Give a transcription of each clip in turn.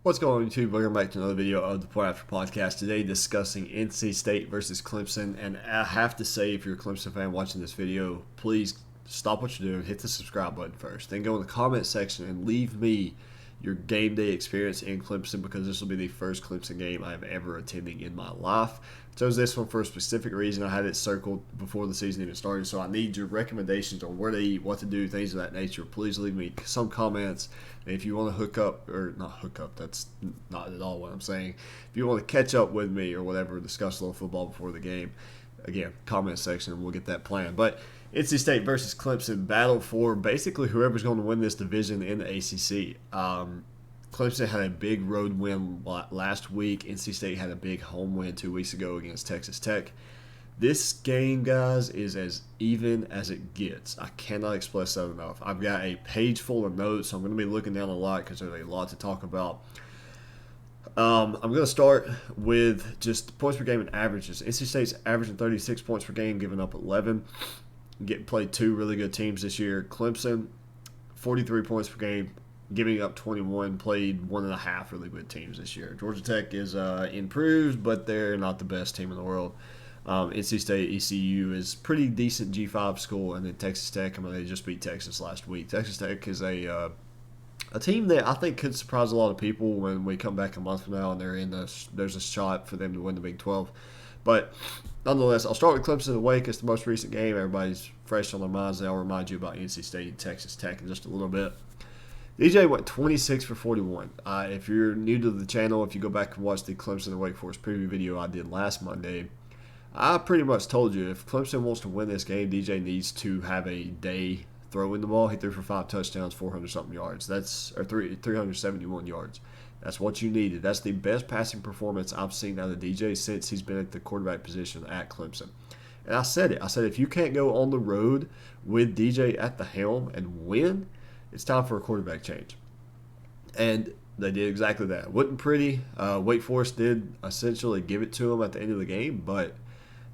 What's going on, YouTube? Welcome back to another video of the Point After Podcast. Today discussing NC State versus Clemson. And I have to say, if you're a Clemson fan watching this video, please stop what you're doing, hit the subscribe button first. Then go in the comment section and leave me your game day experience in Clemson, because this will be the first Clemson game I have ever attended in my life. I chose this one for a specific reason. I had it circled before the season even started, so I need your recommendations on where to eat, what to do, things of that nature. Please leave me some comments. And if you want to hook up, or not hook up, that's not at all what I'm saying. If you want to catch up with me or whatever, discuss a little football before the game, again, comment section, and we'll get that planned. But NC State versus Clemson, battle for basically whoever's going to win this division in the ACC. Clemson had a big road win last week. NC State had a big home win 2 weeks ago against Texas Tech. This game, guys, is as even as it gets. I cannot express that enough. I've got a page full of notes, so I'm going to be looking down a lot because there's a lot to talk about. I'm going to start with just points per game and averages. NC State's averaging 36 points per game, giving up 11. Played two really good teams this year. Clemson, 43 points per game, giving up 21. Played 1.5 really good teams this year. Georgia Tech is improved, but they're not the best team in the world. NC State, ECU is pretty decent G5 school, and then Texas Tech. They just beat Texas last week. Texas Tech is a team that I think could surprise a lot of people when we come back a month from now and there's a shot for them to win the Big 12. But nonetheless, I'll start with Clemson and Wake. It's the most recent game. Everybody's fresh on their minds. I'll remind you about NC State and Texas Tech in just a little bit. DJ went 26 for 41. If you're new to the channel, if you go back and watch the Clemson and Wake Forest preview video I did last Monday, I pretty much told you if Clemson wants to win this game, DJ needs to have a day throwing the ball. He threw for 5 touchdowns, 400-something yards. 371 yards. That's what you needed. That's the best passing performance I've seen out of DJ since he's been at the quarterback position at Clemson. And I said it. I said if you can't go on the road with DJ at the helm and win, it's time for a quarterback change. And they did exactly that. Wasn't pretty. Wake Forest did essentially give it to them at the end of the game, but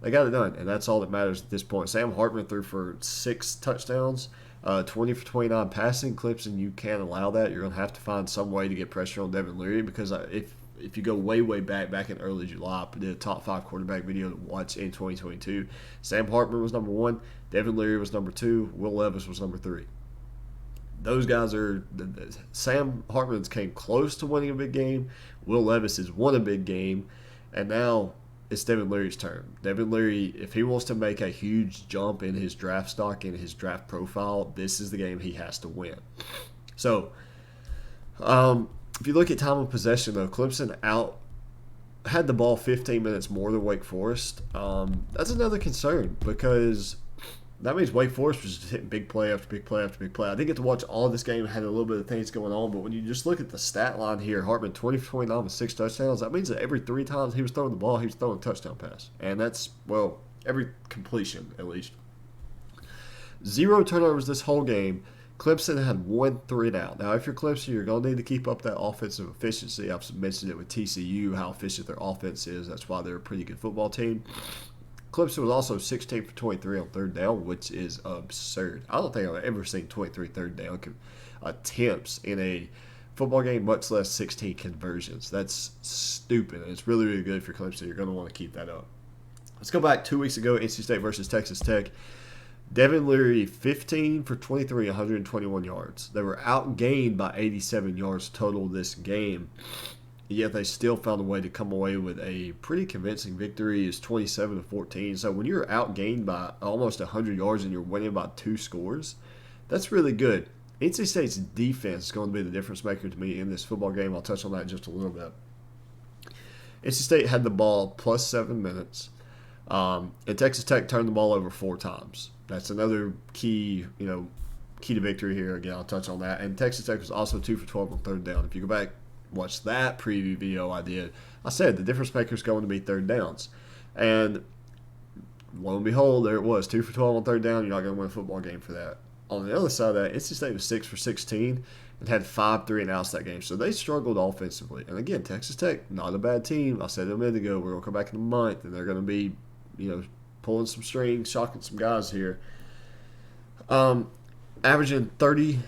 they got it done, and that's all that matters at this point. Sam Hartman threw for 6 touchdowns. 20 for 29 passing. Clemson, you can't allow that. You're going to have to find some way to get pressure on Devin Leary, because if you go way back in early July, I did a top 5 quarterback video to watch in 2022. Sam Hartman was number 1. Devin Leary was number 2. Will Levis was number 3. Those guys are – Sam Hartman's came close to winning a big game. Will Levis has won a big game. And now – it's Devin Leary's turn. Devin Leary, if he wants to make a huge jump in his draft stock, in his draft profile, this is the game he has to win. So, if you look at time of possession, though, Clemson had the ball 15 minutes more than Wake Forest. That's another concern, because that means Wake Forest was just hitting big play after big play after big play. I didn't get to watch all of this game. I had a little bit of things going on, but when you just look at the stat line here, Hartman 20 for 29 with 6 touchdowns. That means that every 3 times he was throwing the ball, he was throwing a touchdown pass. And that's, well, every completion at least. 0 turnovers this whole game. Clemson had 1 3-and-out. Now, if you're Clemson, you're going to need to keep up that offensive efficiency. I've mentioned it with TCU, how efficient their offense is. That's why they're a pretty good football team. Clemson was also 16 for 23 on 3rd down, which is absurd. I don't think I've ever seen 23 3rd down attempts in a football game, much less 16 conversions. That's stupid, and it's really good for Clemson. You're going to want to keep that up. Let's go back 2 weeks ago, NC State versus Texas Tech. Devin Leary, 15 for 23, 121 yards. They were outgained by 87 yards total this game. Yet they still found a way to come away with a pretty convincing victory. It's 27-14. So when you're outgained by almost 100 yards and you're winning by 2 scores, that's really good. NC State's defense is going to be the difference maker to me in this football game. I'll touch on that in just a little bit. NC State had the ball plus 7 minutes, and Texas Tech turned the ball over 4 times. That's another key to victory here. Again, I'll touch on that. And Texas Tech was also 2 for 12 on 3rd down. If you go back, watch that preview video I did, I said the difference maker is going to be 3rd downs. And lo and behold, there it was, 2 for 12 on 3rd down. You're not going to win a football game for that. On the other side of that, NC State was 6 for 16 and had 5 3-and-outs that game. So they struggled offensively. And again, Texas Tech, not a bad team. I said it a minute ago, we're going to come back in a month, and they're going to be, pulling some strings, shocking some guys here. averaging 3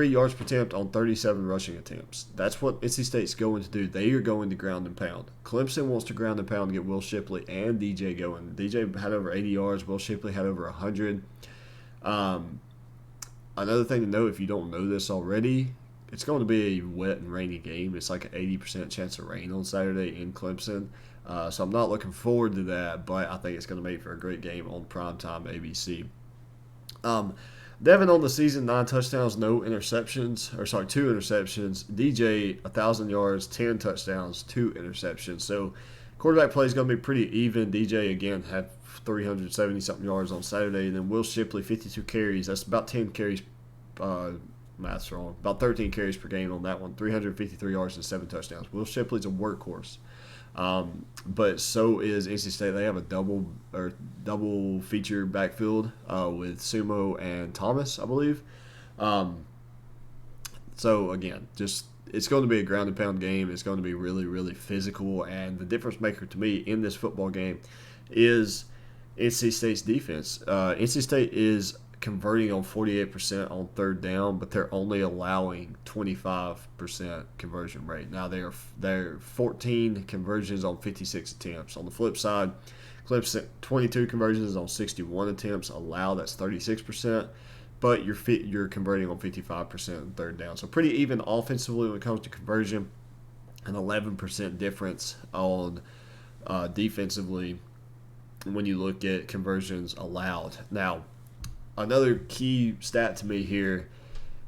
yards per attempt on 37 rushing attempts. That's what NC State's going to do. They are going to ground and pound. Clemson wants to ground and pound to get Will Shipley and DJ going. DJ had over 80 yards. Will Shipley had over 100. Another thing to note, if you don't know this already, it's going to be a wet and rainy game. It's like an 80% chance of rain on Saturday in Clemson. So I'm not looking forward to that, but I think it's going to make for a great game on primetime ABC. Devin on the season, 9 touchdowns, no interceptions. 2 interceptions. DJ, 1,000 yards, 10 touchdowns, 2 interceptions. So quarterback play is going to be pretty even. DJ, again, had 370-something yards on Saturday. And then Will Shipley, 52 carries. That's about 10 carries. Math's wrong. About 13 carries per game on that one. 353 yards and 7 touchdowns. Will Shipley's a workhorse. But so is NC State. They have a double feature backfield with Sumo and Thomas, I believe. So again, it's going to be a ground and pound game. It's going to be really, really physical. And the difference maker to me in this football game is NC State's defense. NC State is converting on 48% on third down, but they're only allowing 25% conversion rate. Now they're 14 conversions on 56 attempts. On the flip side, Clemson 22 conversions on 61 attempts allowed. That's 36%, but you're converting on 55% on third down. So pretty even offensively when it comes to conversion. An 11% difference on defensively when you look at conversions allowed. Now, another key stat to me here,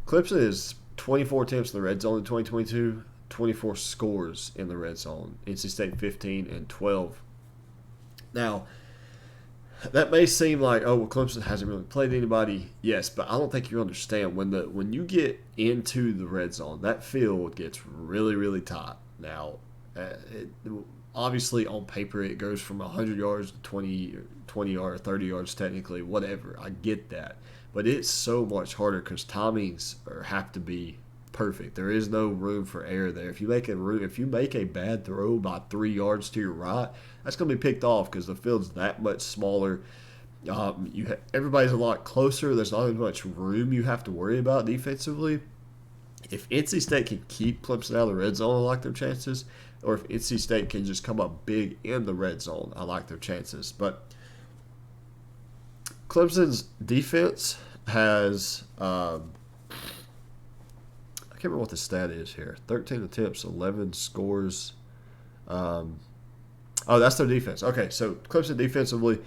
Clemson is 24 attempts in the red zone in 2022, 24 scores in the red zone. NC State 15 and 12. Now, that may seem like, oh, well, Clemson hasn't really played anybody. Yes, but I don't think you understand. When you get into the red zone, that field gets really, really tight. Now, obviously, on paper, it goes from 100 yards to 20 yards, 30 yards technically, whatever. I get that. But it's so much harder because timings have to be perfect. There is no room for error there. If you make a bad throw by 3 yards to your right, that's going to be picked off because the field's that much smaller. Everybody's a lot closer. There's not as much room you have to worry about defensively. If NC State can keep Clemson out of the red zone, I like their chances. Or if NC State can just come up big in the red zone, I like their chances. But Clemson's defense has, I can't remember what the stat is here. 13 attempts, 11 scores. That's their defense. Okay, so Clemson defensively,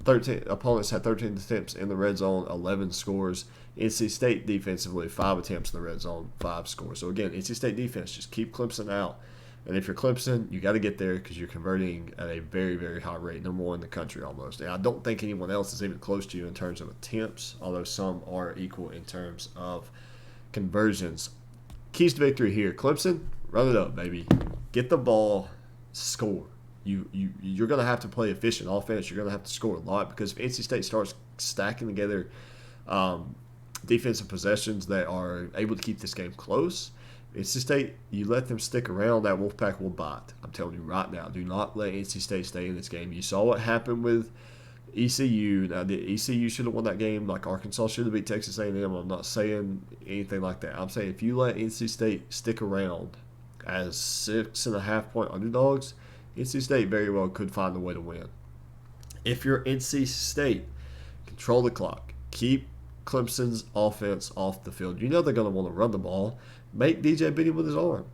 13 opponents had 13 attempts in the red zone, 11 scores. NC State defensively, 5 attempts in the red zone, 5 scores. So again, NC State defense, just keep Clemson out. And if you're Clemson, you got to get there because you're converting at a very, very high rate, number 1 in the country almost. And I don't think anyone else is even close to you in terms of attempts, although some are equal in terms of conversions. Keys to victory here. Clemson, run it up, baby. Get the ball, score. You're going to have to play efficient offense. You're going to have to score a lot because if NC State starts stacking together defensive possessions that are able to keep this game close, NC State, you let them stick around, that Wolfpack will bite. I'm telling you right now, do not let NC State stay in this game. You saw what happened with ECU. Now, the ECU should have won that game. Like Arkansas should have beat Texas A&M. I'm not saying anything like that. I'm saying if you let NC State stick around as 6.5-point underdogs, NC State very well could find a way to win. If you're NC State, control the clock. Keep Clemson's offense off the field. You know they're going to want to run the ball. Make DJ beat him with his arm.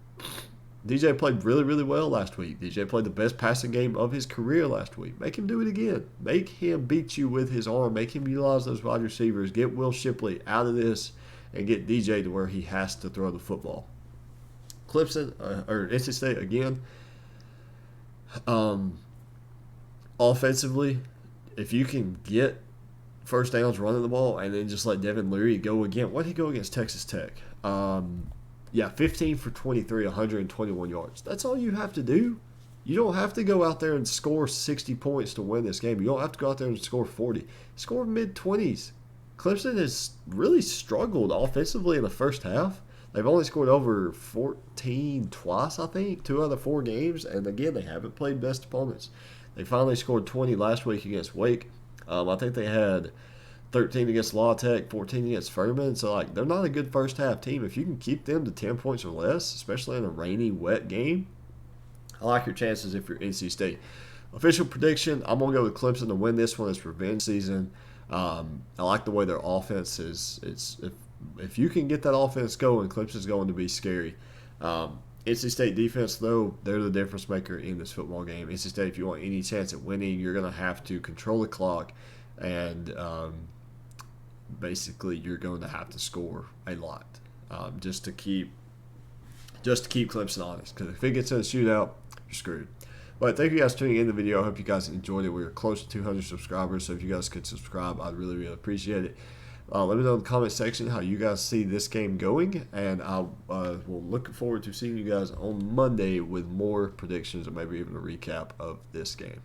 DJ played really, really well last week. DJ played the best passing game of his career last week. Make him do it again. Make him beat you with his arm. Make him utilize those wide receivers. Get Will Shipley out of this and get DJ to where he has to throw the football. Clemson, or NC State again, offensively, if you can get first downs running the ball and then just let Devin Leary go again. What did he go against Texas Tech? 15 for 23, 121 yards. That's all you have to do. You don't have to go out there and score 60 points to win this game. You don't have to go out there and score 40. Score mid-20s. Clemson has really struggled offensively in the first half. They've only scored over 14 twice, I think, 2 out of the 4 games. And again, they haven't played best opponents. They finally scored 20 last week against Wake. I think they had 13 against La Tech, 14 against Furman. So, like, they're not a good first half team. If you can keep them to 10 points or less, especially in a rainy, wet game, I like your chances if you're NC State. Official prediction, I'm going to go with Clemson to win this one. It's revenge season. I like the way their offense is. If you can get that offense going, Clemson's going to be scary. NC State defense, though, they're the difference maker in this football game. NC State, if you want any chance at winning, you're going to have to control the clock, and basically you're going to have to score a lot just to keep Clemson honest. Because if it gets in a shootout, you're screwed. But thank you guys for tuning in the video. I hope you guys enjoyed it. We are close to 200 subscribers, so if you guys could subscribe, I'd really, really appreciate it. Let me know in the comment section how you guys see this game going, and I will look forward to seeing you guys on Monday with more predictions and maybe even a recap of this game.